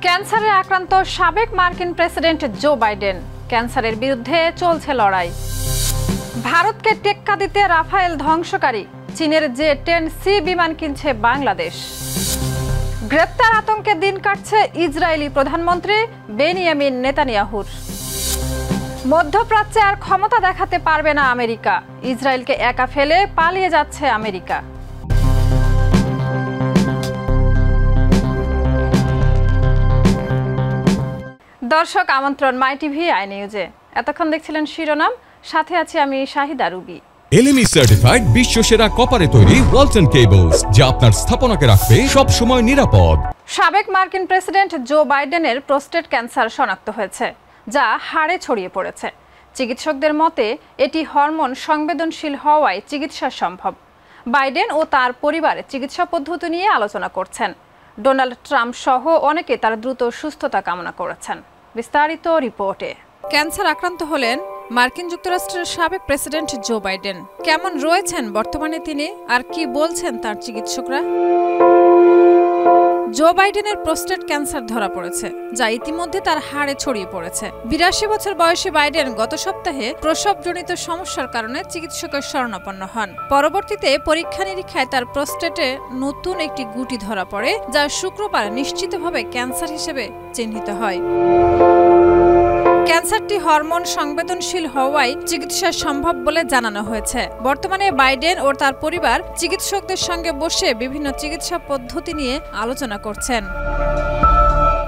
ক্যান্সারে আক্রান্ত সাবেক মার্কিন প্রেসিডেন্ট জো বাইডেন, ক্যান্সারের বিরুদ্ধে চলছে লড়াই। ভারতকে টেক্কা দিতে রাফায়েল ধ্বংসকারী চীনের J-10C বিমান কিনছে বাংলাদেশ। গ্রেপ্তার আতঙ্কে দিন কাটছে ইসরায়েলি প্রধানমন্ত্রী বেনিয়ামিন নেতানিয়াহুর। মধ্যপ্রাচ্যে আর ক্ষমতা দেখাতে পারবে না আমেরিকা, ইসরায়েলকে একা ফেলে পালিয়ে যাচ্ছে আমেরিকা। দর্শক আমন্ত্রণ মাই টিভি আই নিউজে। এতক্ষণ দেখছিলেন শিরোনাম, সাথে আছি আমি শাহিদা রুবি। এলএমই সার্টিফাইড বিশ্বসেরা কপারে তৈরি ওয়ালটন কেবলস, যা আপনার স্থাপনাকে রাখবে সব সময় নিরাপদ। সাবেক মার্কিন প্রেসিডেন্ট জো বাইডেনের প্রোস্টেট ক্যান্সার শনাক্ত হয়েছে, যা হাড়ে ছড়িয়ে পড়েছে। চিকিৎসকদের মতে এটি হরমোন সংবেদনশীল হওয়ায় চিকিৎসা সম্ভব। বাইডেন ও তার পরিবার চিকিৎসা পদ্ধতি নিয়ে আলোচনা করছেন। ডোনাল্ড ট্রাম্প সহ অনেকে তার দ্রুত সুস্থতা কামনা করেছেন। বিস্তারিত রিপোর্টে। ক্যান্সার আক্রান্ত হলেন মার্কিন যুক্তরাষ্ট্রের সাবেক প্রেসিডেন্ট জো বাইডেন। কেমন রয়েছেন বর্তমানে তিনি, আর কি বলছেন তার চিকিৎসকরা? জো বাইডেনের প্রোস্টেট ক্যান্সার ধরা পড়েছে, যা ইতিমধ্যে তার হাড়ে ছড়িয়ে পড়েছে। 82 বছর বয়সী বাইডেন গত সপ্তাহে প্রসবজনিত সমস্যার কারণে চিকিৎসকের শরণাপন্ন হন। পরবর্তীতে পরীক্ষা নিরীক্ষায় তার প্রোস্টেটে নতুন একটি গুটি ধরা পড়ে, যা শুক্রবার নিশ্চিতভাবে ক্যান্সার হিসেবে চিহ্নিত হয়। ক্যান্সারটি হরমোন সংবেদনশীল হওয়ায় চিকিৎসা সম্ভব বলে জানানো হয়েছে। বর্তমানে বাইডেন ও তার পরিবার চিকিৎসকদের সঙ্গে বসে বিভিন্ন চিকিৎসা পদ্ধতি নিয়ে আলোচনা করছেন।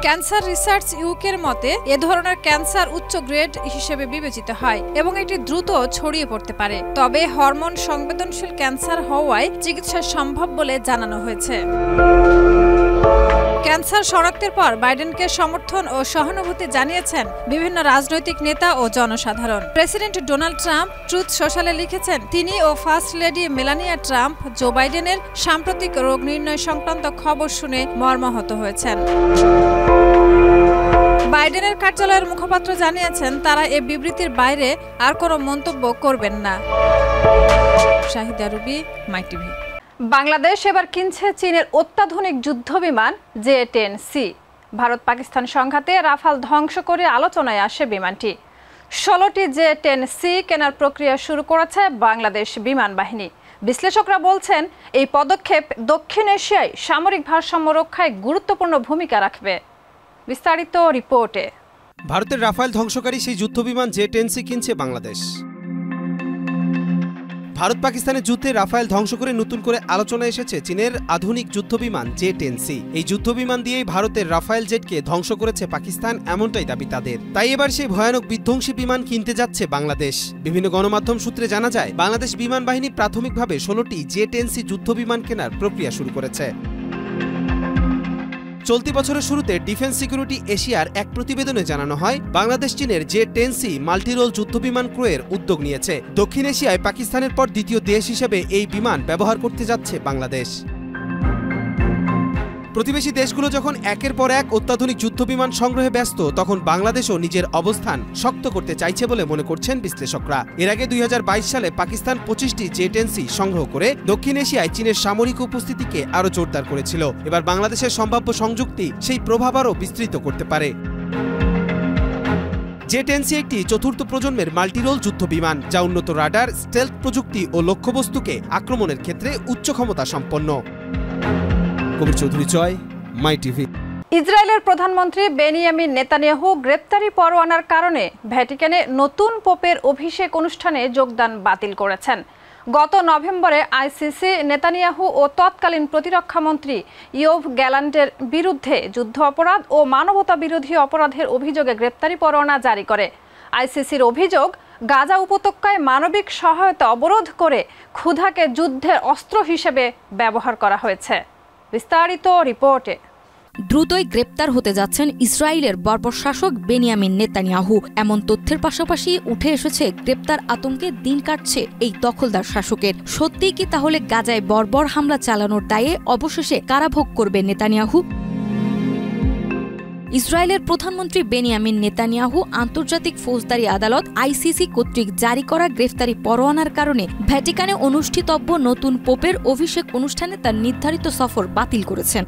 ক্যান্সার রিসার্চ ইউকের মতে এ ধরনের ক্যান্সার উচ্চ গ্রেড হিসেবে বিবেচিত হয় এবং এটি দ্রুত ছড়িয়ে পড়তে পারে। তবে হরমোন সংবেদনশীল ক্যান্সার হওয়ায় চিকিৎসা সম্ভব বলে জানানো হয়েছে। ক্যান্সার শনাক্তের পর বাইডেনকে সমর্থন ও সহানুভূতি জানিয়েছেন বিভিন্ন রাজনৈতিক নেতা ও জনসাধারণ। প্রেসিডেন্ট ডোনাল্ড ট্রাম্প ট্রুথ সোশ্যালে লিখেছেন, তিনি ও first lady Melania Trump Joe বাইডেনের সাম্প্রতিক রোগ নির্ণয় সংক্রান্ত খবর শুনে মর্মাহত হয়েছেন। বাইডেনের কার্যালয়ের মুখপাত্র জানিয়েছেন, তারা এ বিবৃতির বাইরে আর কোনো মন্তব্য করবেন না। শাহিদা রুবি, মাই টিভি। বাংলাদেশ এবার কিনছে চীনের অত্যাধুনিক যুদ্ধবিমান J-10C। ভারত পাকিস্তান সংঘাতে রাফাল ধ্বংস করে আলোচনায় আসে বিমানটি। 16টি J-10C কেনার প্রক্রিয়া শুরু করেছে বাংলাদেশ বিমান বাহিনী। বিশ্লেষকরা বলছেন, এই পদক্ষেপ দক্ষিণ এশিয়ায় সামরিক ভারসাম্য রক্ষায় গুরুত্বপূর্ণ ভূমিকা রাখবে। বিস্তারিত রিপোর্টে। ভারতের রাফাল ধ্বংসকারী সেই যুদ্ধবিমান J-10C কিনছে বাংলাদেশ। ভারত পাকিস্তানের যুদ্ধে রাফায়েল ধ্বংস করে নতুন করে আলোচনা এসেছে চীনের আধুনিক যুদ্ধবিমান J-10C। এই যুদ্ধবিমান দিয়েই ভারতের রাফায়েল জেটকে ধ্বংস করেছে পাকিস্তান, এমনটাই দাবি তাদের। তাই এবার সেই ভয়ানক বিধ্বংসী বিমান কিনতে যাচ্ছে বাংলাদেশ। বিভিন্ন গণমাধ্যম সূত্রে জানা যায়, বাংলাদেশ বিমান বাহিনী প্রাথমিকভাবে 16টি J-10C যুদ্ধবিমান কেনার প্রক্রিয়া শুরু করেছে। চলতি বছরের শুরুতে ডিফেন্স সিকিউরিটি এশিয়ার এক প্রতিবেদনে জানানো হয়, বাংলাদেশ চীনের J-10C মাল্টিরোল যুদ্ধবিমান ক্রয়ের উদ্যোগ নিয়েছে। দক্ষিণ এশিয়ায় পাকিস্তানের পর দ্বিতীয় দেশ হিসেবে এই বিমান ব্যবহার করতে যাচ্ছে বাংলাদেশ। প্রতিবেশী দেশগুলো যখন একের পর এক অত্যাধুনিক যুদ্ধবিমান সংগ্রহে ব্যস্ত, তখন বাংলাদেশও নিজের অবস্থান শক্ত করতে চাইছে বলে মনে করছেন বিশ্লেষকরা। এর আগে 2022 সালে পাকিস্তান 25টি J-10C সংগ্রহ করে দক্ষিণ এশিয়ায় চীনের সামরিক উপস্থিতিকে আরও জোরদার করেছিল। এবার বাংলাদেশের সম্ভাব্য সংযুক্তি সেই প্রভাব আরও বিস্তৃত করতে পারে। J-10C একটি চতুর্থ প্রজন্মের মাল্টিরোল যুদ্ধবিমান, যা উন্নত রাডার, স্টেলথ প্রযুক্তি ও লক্ষ্যবস্তুকে আক্রমণের ক্ষেত্রে উচ্চ ক্ষমতা সম্পন্ন। কবির চৌধুরী জয়, মাই টিভি। ইসরায়েলের প্রধানমন্ত্রী বেনিয়ামিন নেতানিয়াহু গ্রেপ্তারি পরোয়ানার কারণে ভ্যাটিকানে নতুন পোপের অভিষেক অনুষ্ঠানে যোগদান বাতিল করেছেন। গত নভেম্বরে আইসিসি নেতানিয়াহু ও তৎকালীন প্রতিরক্ষামন্ত্রী ইয়োভ গ্যালান্টের বিরুদ্ধে যুদ্ধ অপরাধ ও মানবতা বিরোধী অপরাধের অভিযোগে গ্রেপ্তারি পরোয়ানা জারি করে। আইসিসির অভিযোগ, গাজা উপত্যকায় মানবিক সহায়তা অবরোধ করে ক্ষুধাকে যুদ্ধের অস্ত্র হিসেবে ব্যবহার করা হয়েছে। বিস্তারিত রিপোর্টে। দ্রুতই গ্রেপ্তার হতে যাচ্ছেন ইসরায়েলের বর্বর শাসক বেনিয়ামিন নেতানিয়াহু। এমন তথ্যের পাশাপাশি উঠে এসেছে গ্রেপ্তার আতঙ্কে দিন কাটছে এই দখলদার শাসকের। সত্যিই কি তাহলে গাজায় বর্বর হামলা চালানোর দায়ে অবশেষে কারাভোগ করবে নেতানিয়াহু? ইসরায়েলের প্রধানমন্ত্রী বেনিয়ামিন নেতানিয়াহু আন্তর্জাতিক ফৌজদারি আদালত আইসিসি কর্তৃক জারি করা গ্রেফতারি পরোয়ানার কারণে ভ্যাটিকানে অনুষ্ঠিতব্য নতুন পোপের অভিষেক অনুষ্ঠানে তার নির্ধারিত সফর বাতিল করেছেন।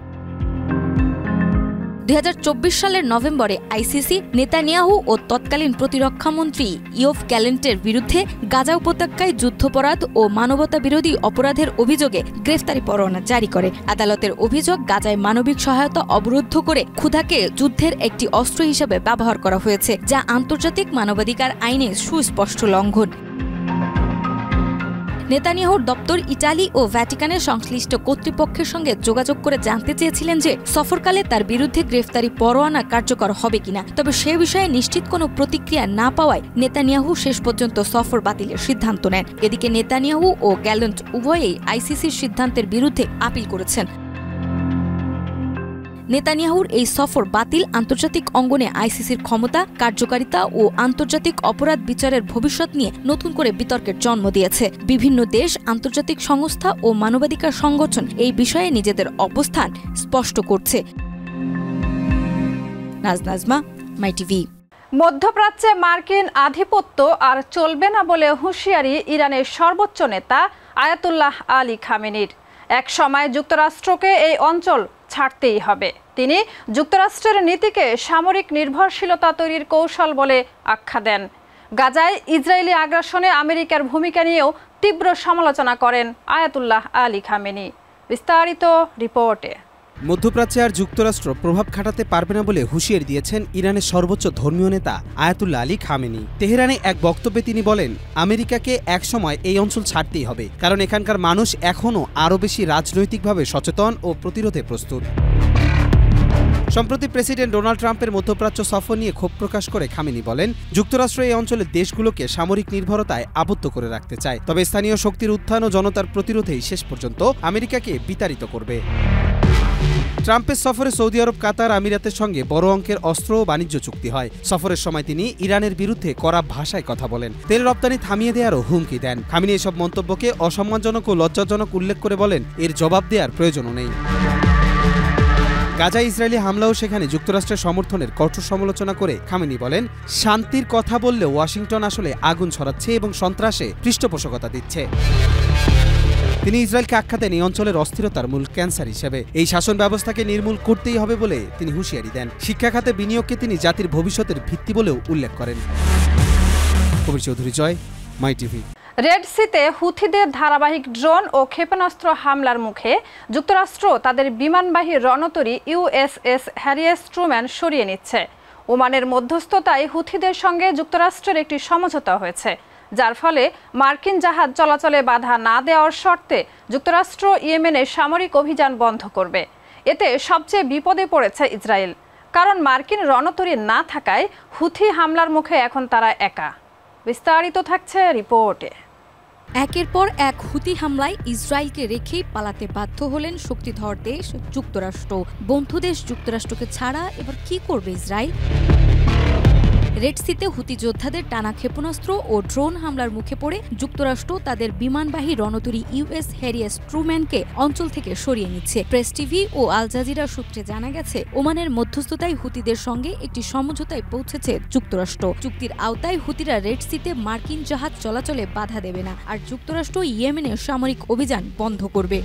2024 সালের নভেম্বরে আইসিসি নেতানিয়াহু ও তৎকালীন প্রতিরক্ষামন্ত্রী ইয়োভ গ্যালেন্টের বিরুদ্ধে গাজা উপত্যকায় যুদ্ধাপরাধ ও মানবতা বিরোধী অপরাধের অভিযোগে গ্রেফতারি পরোয়ানা জারি করে। আদালতের অভিযোগ, গাজায় মানবিক সহায়তা অবরুদ্ধ করে ক্ষুধাকে যুদ্ধের একটি অস্ত্র হিসেবে ব্যবহার করা হয়েছে, যা আন্তর্জাতিক মানবাধিকার আইনে সুস্পষ্ট লঙ্ঘন। নেতানিয়াহুর দপ্তর ইটালি ও ভ্যাটিকানের সংশ্লিষ্ট কর্তৃপক্ষের সঙ্গে যোগাযোগ করে জানতে চেয়েছিলেন যে সফরকালে তার বিরুদ্ধে গ্রেফতারি পরোয়ানা কার্যকর হবে কিনা। তবে সে বিষয়ে নিশ্চিত কোনো প্রতিক্রিয়া না পাওয়ায় নেতানিয়াহু শেষ পর্যন্ত সফর বাতিলের সিদ্ধান্ত নেন। এদিকে নেতানিয়াহু ও গ্যালেন্ট উভয়েই আইসিসির সিদ্ধান্তের বিরুদ্ধে আপিল করেছেন। নেতানিয়াহুর এই সফর বাতিল আন্তর্জাতিক অঙ্গনে আইসিসির ক্ষমতা, কার্যকারিতা ও আন্তর্জাতিক অপরাধ বিচারের ভবিষ্যৎ নিয়ে নতুন করে বিতর্কের জন্ম দিয়েছে। বিভিন্ন দেশ, আন্তর্জাতিক সংস্থা ও মানবাধিকার সংগঠন এই বিষয়ে নিজেদের অবস্থান স্পষ্ট করছে। নাজমা, মাইটিভি। মধ্যপ্রাচ্যে মার্কিন আধিপত্য আর চলবে না বলে হুঁশিয়ারি ইরানের সর্বোচ্চ নেতা আয়াতুল্লাহ আলী খামেনির। এক সময় যুক্তরাষ্ট্রকে এই অঞ্চল ছাড়তেই হবে। তিনি যুক্তরাষ্ট্রের নীতিকে সামরিক নির্ভরশীলতা তৈরির কৌশল বলে আখ্যা দেন। গাজায় ইসরায়েলি আগ্রাসনে আমেরিকার ভূমিকা নিয়েও তীব্র সমালোচনা করেন আয়াতুল্লাহ আলী খামেনি। বিস্তারিত রিপোর্টে। মধ্যপ্রাচ্যে আর যুক্তরাষ্ট্র প্রভাব খাটাতে পারবে না বলে হুঁশিয়ারি দিয়েছেন ইরানের সর্বোচ্চ ধর্মীয় নেতা আয়াতুল্লাহ আলী খামেনি। তেহরানে এক বক্তব্যে তিনি বলেন, আমেরিকাকে একসময় এই অঞ্চল ছাড়তেই হবে, কারণ এখানকার মানুষ এখনও আরও বেশি রাজনৈতিকভাবে সচেতন ও প্রতিরোধে প্রস্তুত। সম্প্রতি প্রেসিডেন্ট ডোনাল্ড ট্রাম্পের মধ্যপ্রাচ্য সফর নিয়ে ক্ষোভ প্রকাশ করে খামেনি বলেন, যুক্তরাষ্ট্র এই অঞ্চলের দেশগুলোকে সামরিক নির্ভরতায় আবদ্ধ করে রাখতে চায়, তবে স্থানীয় শক্তির উত্থান ও জনতার প্রতিরোধেই শেষ পর্যন্ত আমেরিকাকে বিতাড়িত করবে। ট্রাম্পের সফরে সৌদি আরব, কাতার, আমিরাতের সঙ্গে বড় অঙ্কের অস্ত্র ও বাণিজ্য চুক্তি হয়। সফরের সময় তিনি ইরানের বিরুদ্ধে কড়া ভাষায় কথা বলেন, তেল রপ্তানি থামিয়ে দেওয়ারও হুমকি দেন। খামেনি এসব মন্তব্যকে অসম্মানজনক ও লজ্জাজনক উল্লেখ করে বলেন, এর জবাব দেওয়ার প্রয়োজনও নেই। গাজায় ইসরায়েলি হামলাও সেখানে যুক্তরাষ্ট্রের সমর্থনের কঠোর সমালোচনা করে খামেনি বলেন, শান্তির কথা বললে ওয়াশিংটন আসলে আগুন ছড়াচ্ছে এবং সন্ত্রাসে পৃষ্ঠপোষকতা দিচ্ছে। তিনি ইসরায়েলকে আখ্যা দেন এই অঞ্চলের অস্থিরতার মূল ক্যান্সার হিসেবে। এই শাসন ব্যবস্থাকে নির্মূল করতেই হবে বলে তিনি হুঁশিয়ারি দেন। শিক্ষা খাতে বিনিয়োগকে তিনি জাতির ভবিষ্যতের ভিত্তি বলেও উল্লেখ করেন। কবির চৌধুরী, জয়, মাইটিভি। রেড সিতে হুথিদের ধারাবাহিক ড্রোন ও ক্ষেপণাস্ত্র হামলার মুখে যুক্তরাষ্ট্র তাদের বিমানবাহী রণতরী ইউএসএস হ্যারি এস ট্রুম্যান সরিয়ে নিচ্ছে। ওমানের মধ্যস্থতায় হুথিদের সঙ্গে যুক্তরাষ্ট্রের একটি সমঝোতা হয়েছে, যার ফলে মার্কিন জাহাজ চলাচলে বাধা না দেওয়ার শর্তে যুক্তরাষ্ট্র ইয়েমেনে সামরিক অভিযান বন্ধ করবে। এতে সবচেয়ে বিপদে পড়েছে ইসরায়েল, কারণ মার্কিন রণতরী না থাকায় হুথি হামলার মুখে এখন তারা একা। বিস্তারিত থাকছে রিপোর্টে। একের পর এক হুতি হামলায় ইসরায়েলকে রেখেই পালাতে বাধ্য হলেন শক্তিধর দেশ যুক্তরাষ্ট্র। বন্ধু দেশ যুক্তরাষ্ট্রকে ছাড়া এবার কি করবে ইসরায়েল? রেড সিতে হুতি যোদ্ধাদের টানা ক্ষেপণাস্ত্র ও ড্রোন হামলার মুখে পড়ে যুক্তরাষ্ট্র তাদের বিমানবাহী রণতরী ইউএস হ্যারি এস ট্রুম্যানকে অঞ্চল থেকে সরিয়ে নিচ্ছে। প্রেস টিভি ও আল জাজিরা সূত্রে জানা গেছে, ওমানের মধ্যস্থতায় হুতিদের সঙ্গে একটি সমঝোতায় পৌঁছেছে যুক্তরাষ্ট্র। চুক্তির আওতায় হুতিরা রেড সিতে মার্কিন জাহাজ চলাচলে বাধা দেবে না, আর যুক্তরাষ্ট্র ইয়েমেনে সামরিক অভিযান বন্ধ করবে।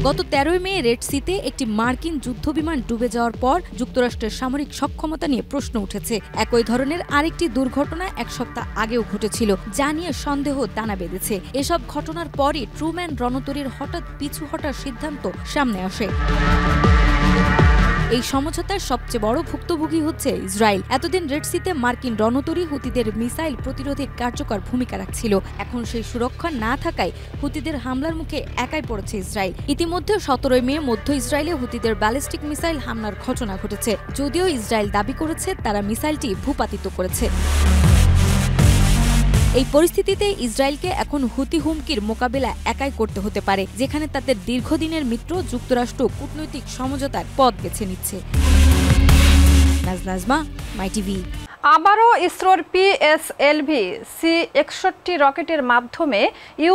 গত 13 মে রেড সিতে একটি মার্কিন যুদ্ধবিমান ডুবে যাওয়ার পর যুক্তরাষ্ট্রের সামরিক সক্ষমতা নিয়ে প্রশ্ন উঠেছে। একই ধরনের আরেকটি দুর্ঘটনা এক সপ্তাহ আগেও ঘটেছিল, যা নিয়ে সন্দেহ দানা বেঁধেছে। এসব ঘটনার পরই ট্রুম্যান রণতরীর হঠাৎ পিছু হটার সিদ্ধান্ত সামনে আসে। এই সমঝোতার সবচেয়ে বড় ভুক্তভোগী হচ্ছে ইসরায়েল। এতদিন রেড সিতে মার্কিন রণতরী হুতিদের মিসাইল প্রতিরোধে কার্যকর ভূমিকা রাখছিল। এখন সেই সুরক্ষা না থাকায় হুতিদের হামলার মুখে একাই পড়েছে ইসরায়েল। ইতিমধ্যে 17 মে মধ্য ইসরায়েলে হুতিদের ব্যালিস্টিক মিসাইল হামলার ঘটনা ঘটেছে, যদিও ইসরায়েল দাবি করেছে তারা মিসাইলটি ভূপাতিত করেছে। এই পরিস্থিতিতে ইসরায়েলকে এখন হুতি হুমকির মোকাবিলা একাই করতে হতে পারে, যেখানে তাদের দীর্ঘদিনের মিত্র যুক্তরাষ্ট্র কূটনৈতিক সমঝোতার পথ বেছে নিচ্ছে। নাজমা, মাইটিভি। আবারও ইসরোর PSLV-C61 রকেটের মাধ্যমে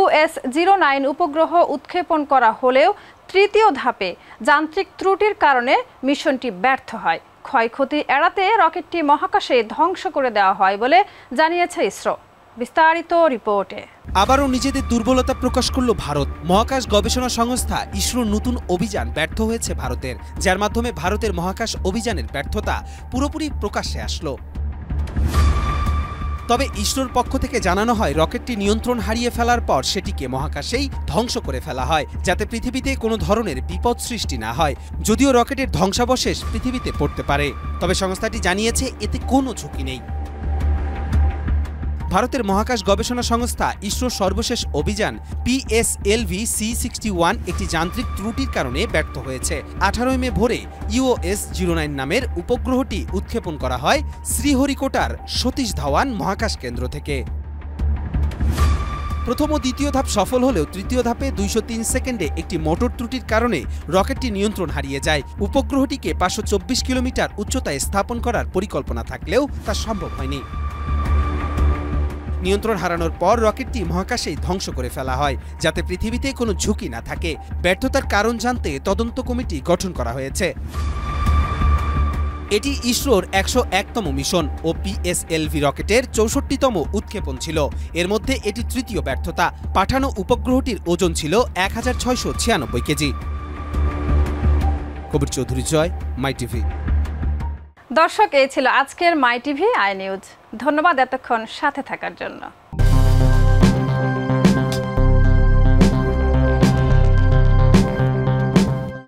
US-09 উপগ্রহ উৎক্ষেপণ করা হলেও তৃতীয় ধাপে যান্ত্রিক ত্রুটির কারণে মিশনটি ব্যর্থ হয়। ক্ষয়ক্ষতি এড়াতে রকেটটি মহাকাশে ধ্বংস করে দেওয়া হয় বলে জানিয়েছে ইসরো। বিস্তারিত রিপোর্টে। আবারও নিজেদের দুর্বলতা প্রকাশ করল ভারত। মহাকাশ গবেষণা সংস্থা ইসরোর নতুন অভিযান ব্যর্থ হয়েছে ভারতের, যার মাধ্যমে ভারতের মহাকাশ অভিযানের ব্যর্থতা পুরোপুরি প্রকাশ্যে আসলো। তবে ইসরোর পক্ষ থেকে জানানো হয়, রকেটটি নিয়ন্ত্রণ হারিয়ে ফেলার পর সেটিকে মহাকাশেই ধ্বংস করে ফেলা হয়, যাতে পৃথিবীতে কোনো ধরনের বিপদ সৃষ্টি না হয়। যদিও রকেটের ধ্বংসাবশেষ পৃথিবীতে পড়তে পারে, তবে সংস্থাটি জানিয়েছে এতে কোনো ঝুঁকি নেই। ভারতের মহাকাশ গবেষণা সংস্থা ইসরোর সর্বশেষ অভিযান PSLV-C61 একটি যান্ত্রিক ত্রুটির কারণে ব্যর্থ হয়েছে। 18 মে ভোরে EOS-09 নামের উপগ্রহটি উৎক্ষেপণ করা হয় শ্রীহরিকোটার সতীশ ধাওয়ান মহাকাশ কেন্দ্র থেকে। প্রথম ও দ্বিতীয় ধাপ সফল হলেও তৃতীয় ধাপে 203 সেকেন্ডে একটি মোটর ত্রুটির কারণে রকেটটি নিয়ন্ত্রণ হারিয়ে যায়। উপগ্রহটিকে 524 কিলোমিটার উচ্চতায় স্থাপন করার পরিকল্পনা থাকলেও তা সম্ভব হয়নি। নিয়ন্ত্রণ হারানোর পর রকেটটি মহাকাশেই ধ্বংস করে ফেলা হয়, যাতে পৃথিবীতে কোনো ঝুঁকি না থাকে। ব্যর্থতার কারণ জানতে তদন্ত কমিটি গঠন করা হয়েছে। এটি ইসরোর 101তম মিশন ও PSLV রকেটের 64তম উৎক্ষেপণ ছিল। এর মধ্যে এটি তৃতীয় ব্যর্থতা। পাঠানো উপগ্রহটির ওজন ছিল 1696 কেজি। কবির চৌধুরী জয়, মাই টিভি। দর্শক, এই ছিল আজকের মাই টিভি আই নিউজ। ধন্যবাদ এতক্ষণ সাথে থাকার জন্য।